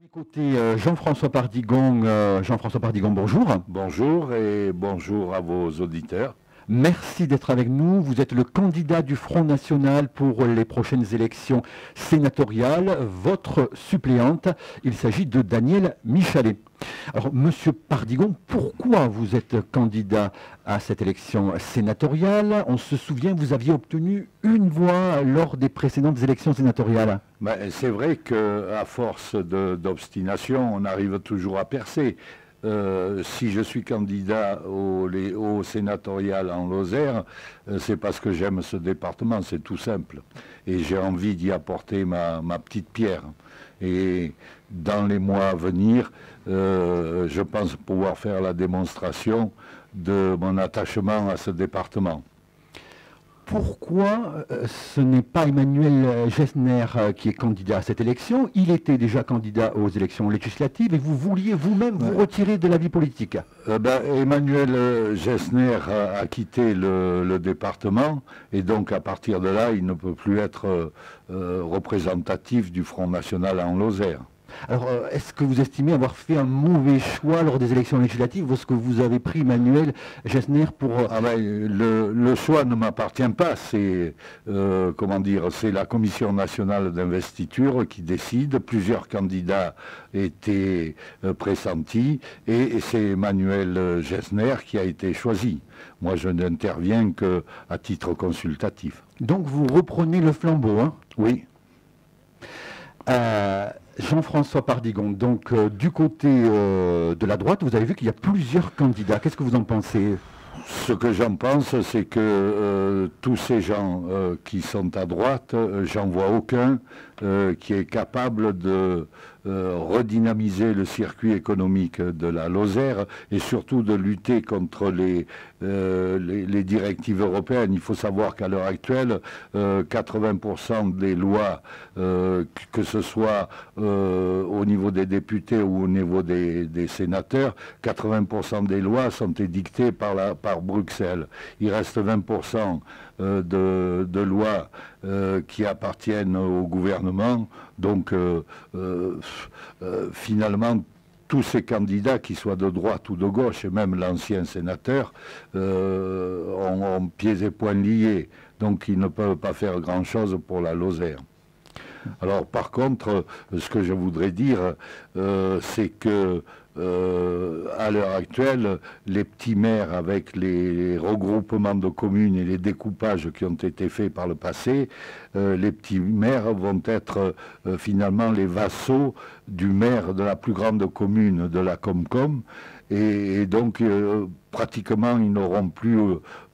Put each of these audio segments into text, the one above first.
Écoutez, Jean-François Pardigon, bonjour. Bonjour et bonjour à vos auditeurs. Merci d'être avec nous. Vous êtes le candidat du Front National pour les prochaines élections sénatoriales. Votre suppléante, il s'agit de Danielle Michalet. Alors, Monsieur Pardigon, pourquoi vous êtes candidat à cette élection sénatoriale? On se souvient, vous aviez obtenu une voix lors des précédentes élections sénatoriales. C'est vrai qu'à force d'obstination, on arrive toujours à percer. Si je suis candidat au sénatorial en Lozère, c'est parce que j'aime ce département, c'est tout simple. Et j'ai envie d'y apporter ma petite pierre. Et dans les mois à venir, je pense pouvoir faire la démonstration de mon attachement à ce département. Pourquoi ce n'est pas Emmanuel Gessner qui est candidat à cette élection? Il était déjà candidat aux élections législatives et vous vouliez vous-même vous retirer de la vie politique. Emmanuel Gessner a quitté le département et donc à partir de là, il ne peut plus être représentatif du Front National en Lozère. Alors, est-ce que vous estimez avoir fait un mauvais choix lors des élections législatives lorsque vous avez pris Emmanuel Gessner pour... Le choix ne m'appartient pas, c'est c'est la Commission nationale d'investiture qui décide. Plusieurs candidats étaient pressentis et c'est Emmanuel Gessner qui a été choisi. Moi, je n'interviens qu'à titre consultatif. Donc, vous reprenez le flambeau, hein? Oui. Jean-François Pardigon, donc du côté de la droite, vous avez vu qu'il y a plusieurs candidats. Qu'est-ce que vous en pensez? Ce que j'en pense, c'est que tous ces gens qui sont à droite, j'en vois aucun qui est capable de redynamiser le circuit économique de la Lozère et surtout de lutter contre les directives européennes. Il faut savoir qu'à l'heure actuelle, 80% des lois, que ce soit au niveau des députés ou au niveau des sénateurs, 80% des lois sont édictées par Bruxelles. Il reste 20% de lois qui appartiennent au gouvernement. Donc finalement, tous ces candidats, qu'ils soient de droite ou de gauche, et même l'ancien sénateur, ont pieds et poings liés. Donc ils ne peuvent pas faire grand-chose pour la Lozère. Alors par contre, ce que je voudrais dire, c'est que à l'heure actuelle, les petits maires, avec les regroupements de communes et les découpages qui ont été faits par le passé, les petits maires vont être finalement les vassaux du maire de la plus grande commune de la Comcom, et donc pratiquement ils n'auront plus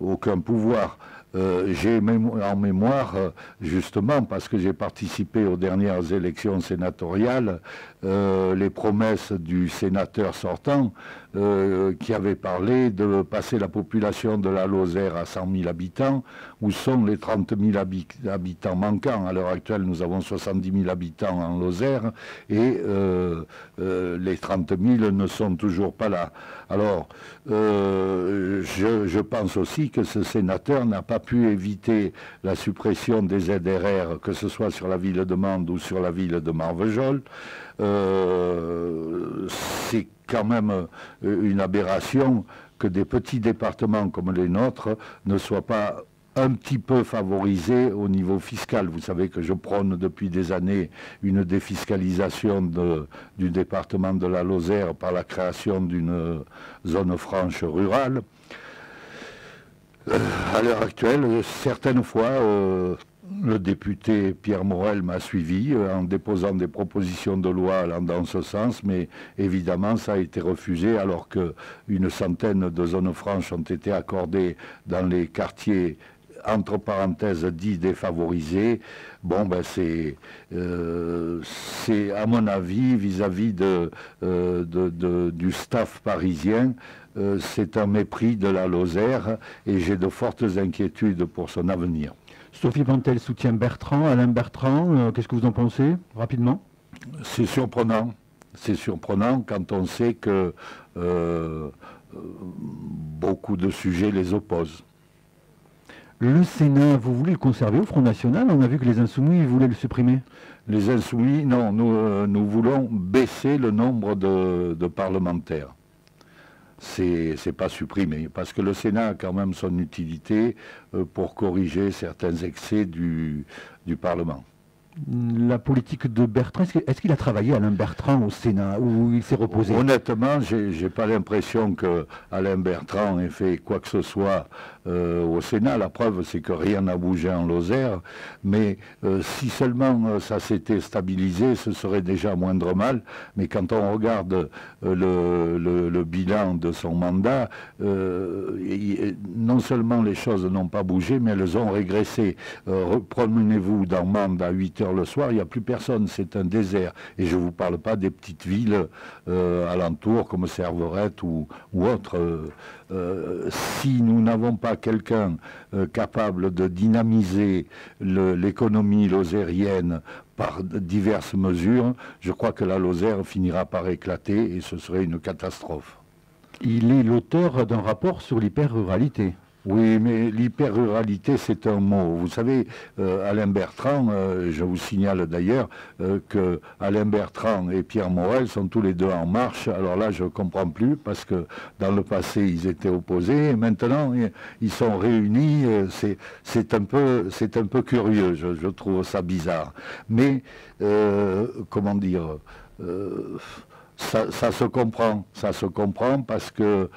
aucun pouvoir. J'ai en mémoire, justement, parce que j'ai participé aux dernières élections sénatoriales, les promesses du sénateur sortant qui avait parlé de passer la population de la Lozère à 100 000 habitants. Où sont les 30 000 habitants manquants? À l'heure actuelle, nous avons 70 000 habitants en Lozère et les 30 000 ne sont toujours pas là. Alors, je pense aussi que ce sénateur n'a pas pu éviter la suppression des ZRR, que ce soit sur la ville de Mende ou sur la ville de Marvejols. C'est quand même une aberration que des petits départements comme les nôtres ne soient pas un petit peu favorisés au niveau fiscal. Vous savez que je prône depuis des années une défiscalisation du département de la Lozère par la création d'une zone franche rurale. À l'heure actuelle, certaines fois, le député Pierre Morel m'a suivi en déposant des propositions de loi allant dans ce sens, mais évidemment ça a été refusé alors qu'une centaine de zones franches ont été accordées dans les quartiers entre parenthèses dits défavorisés. Bon, c'est à mon avis vis-à-vis du staff parisien, c'est un mépris de la Lozère et j'ai de fortes inquiétudes pour son avenir. Sophie Pantel soutient Bertrand, Alain Bertrand, qu'est-ce que vous en pensez, rapidement? C'est surprenant. C'est surprenant quand on sait que beaucoup de sujets les opposent. Le Sénat, vous voulez le conserver au Front National? On a vu que les Insoumis voulaient le supprimer. Les Insoumis, non, nous voulons baisser le nombre de parlementaires. C'est pas supprimé, parce que le Sénat a quand même son utilité pour corriger certains excès du Parlement. La politique de Bertrand, est-ce qu'il a travaillé, Alain Bertrand, au Sénat, ou il s'est reposé? Honnêtement, j'ai pas l'impression que Alain Bertrand ait fait quoi que ce soit au Sénat. La preuve, c'est que rien n'a bougé en Lozère. Mais si seulement ça s'était stabilisé, ce serait déjà moindre mal. Mais quand on regarde le bilan de son mandat, non seulement les choses n'ont pas bougé, mais elles ont régressé. Promenez-vous dans Mende à 8 heures le soir, il n'y a plus personne, c'est un désert. Et je ne vous parle pas des petites villes alentours comme Serverette ou autres. Si nous n'avons pas quelqu'un capable de dynamiser l'économie lozérienne par diverses mesures, je crois que la Lozère finira par éclater et ce serait une catastrophe. Il est l'auteur d'un rapport sur l'hyper-ruralité. Oui, mais l'hyper-ruralité, c'est un mot. Vous savez, Alain Bertrand, je vous signale d'ailleurs que Alain Bertrand et Pierre Morel sont tous les deux en marche. Alors là, je ne comprends plus, parce que dans le passé, ils étaient opposés, et maintenant, ils sont réunis. C'est un peu curieux, je trouve ça bizarre. Mais, comment dire... ça se comprend parce que,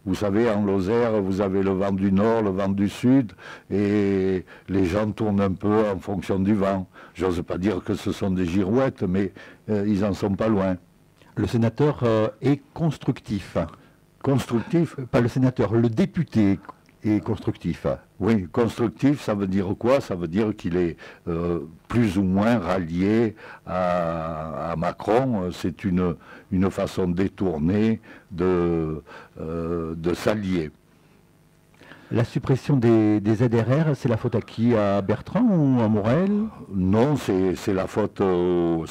vous savez, en Lozère, vous avez le vent du nord, le vent du sud, et les gens tournent un peu en fonction du vent. J'ose pas dire que ce sont des girouettes, mais ils en sont pas loin. Le sénateur est constructif. Constructif? Pas le sénateur, le député est constructif. Oui, constructif, ça veut dire quoi? Ça veut dire qu'il est plus ou moins rallié à Macron. C'est une façon détournée de s'allier. La suppression des ZRR, c'est la faute à qui? À Bertrand ou à Morel? Non, c'est la faute au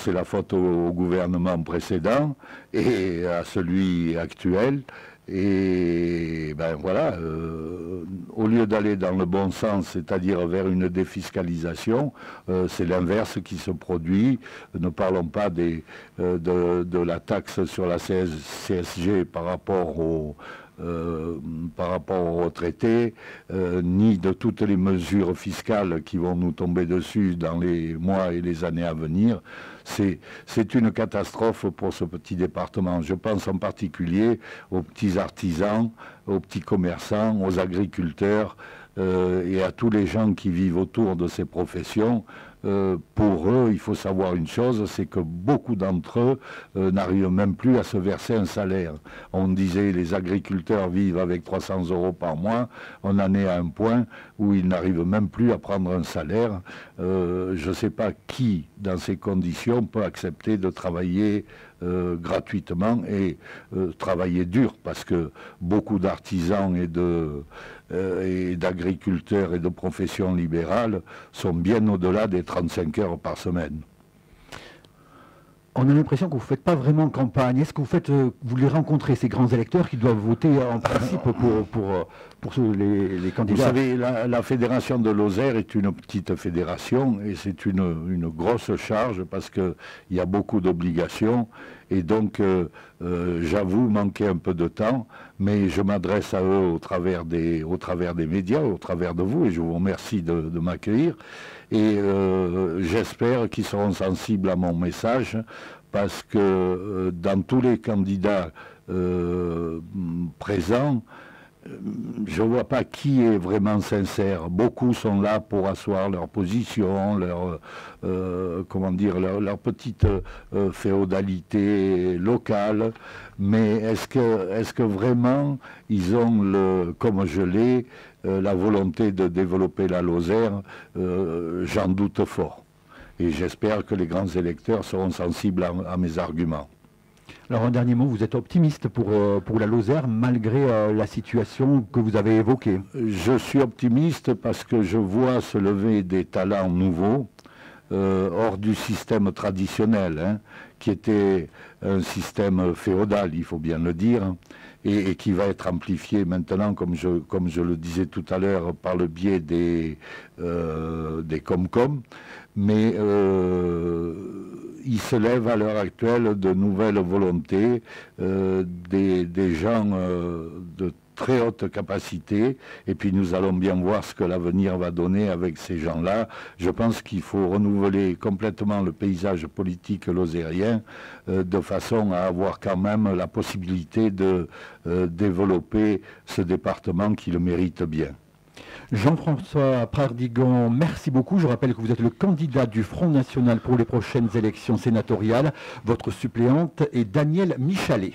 gouvernement précédent et à celui actuel. Et ben voilà, au lieu d'aller dans le bon sens, c'est-à-dire vers une défiscalisation, c'est l'inverse qui se produit. Ne parlons pas de la taxe sur la CSG par rapport aux retraités, ni de toutes les mesures fiscales qui vont nous tomber dessus dans les mois et les années à venir. C'est une catastrophe pour ce petit département. Je pense en particulier aux petits artisans, aux petits commerçants, aux agriculteurs et à tous les gens qui vivent autour de ces professions. Pour eux, il faut savoir une chose, c'est que beaucoup d'entre eux n'arrivent même plus à se verser un salaire. On disait les agriculteurs vivent avec 300 € par mois, on en est à un point où ils n'arrivent même plus à prendre un salaire. Je ne sais pas qui, dans ces conditions, peut accepter de travailler gratuitement et travailler dur, parce que beaucoup d'artisans et d'agriculteurs et de professions libérales sont bien au-delà des 35 heures par semaine. On a l'impression que vous ne faites pas vraiment campagne. Est-ce que vous les rencontrez, ces grands électeurs qui doivent voter en principe pour les candidats? Vous savez, la fédération de Lozère est une petite fédération et c'est une grosse charge parce qu'il y a beaucoup d'obligations et donc j'avoue manquer un peu de temps, mais je m'adresse à eux au travers des médias, au travers de vous, et je vous remercie de m'accueillir. Et j'espère qu'ils seront sensibles à mon message, parce que dans tous les candidats présents, je ne vois pas qui est vraiment sincère. Beaucoup sont là pour asseoir leur position, leur petite féodalité locale. Mais est-ce que vraiment ils ont, comme je l'ai, la volonté de développer la Lozère? J'en doute fort. Et j'espère que les grands électeurs seront sensibles à mes arguments. Alors un dernier mot, vous êtes optimiste pour la Lozère malgré la situation que vous avez évoquée? Je suis optimiste parce que je vois se lever des talents nouveaux, hors du système traditionnel, qui était un système féodal, il faut bien le dire, et qui va être amplifié maintenant, comme je le disais tout à l'heure, par le biais des Comcom. Mais il se lève à l'heure actuelle de nouvelles volontés, des gens de très haute capacité, et puis nous allons bien voir ce que l'avenir va donner avec ces gens-là. Je pense qu'il faut renouveler complètement le paysage politique lozérien de façon à avoir quand même la possibilité de développer ce département qui le mérite bien. Jean-François Pradigan, merci beaucoup. Je rappelle que vous êtes le candidat du Front National pour les prochaines élections sénatoriales. Votre suppléante est Danielle Michalet.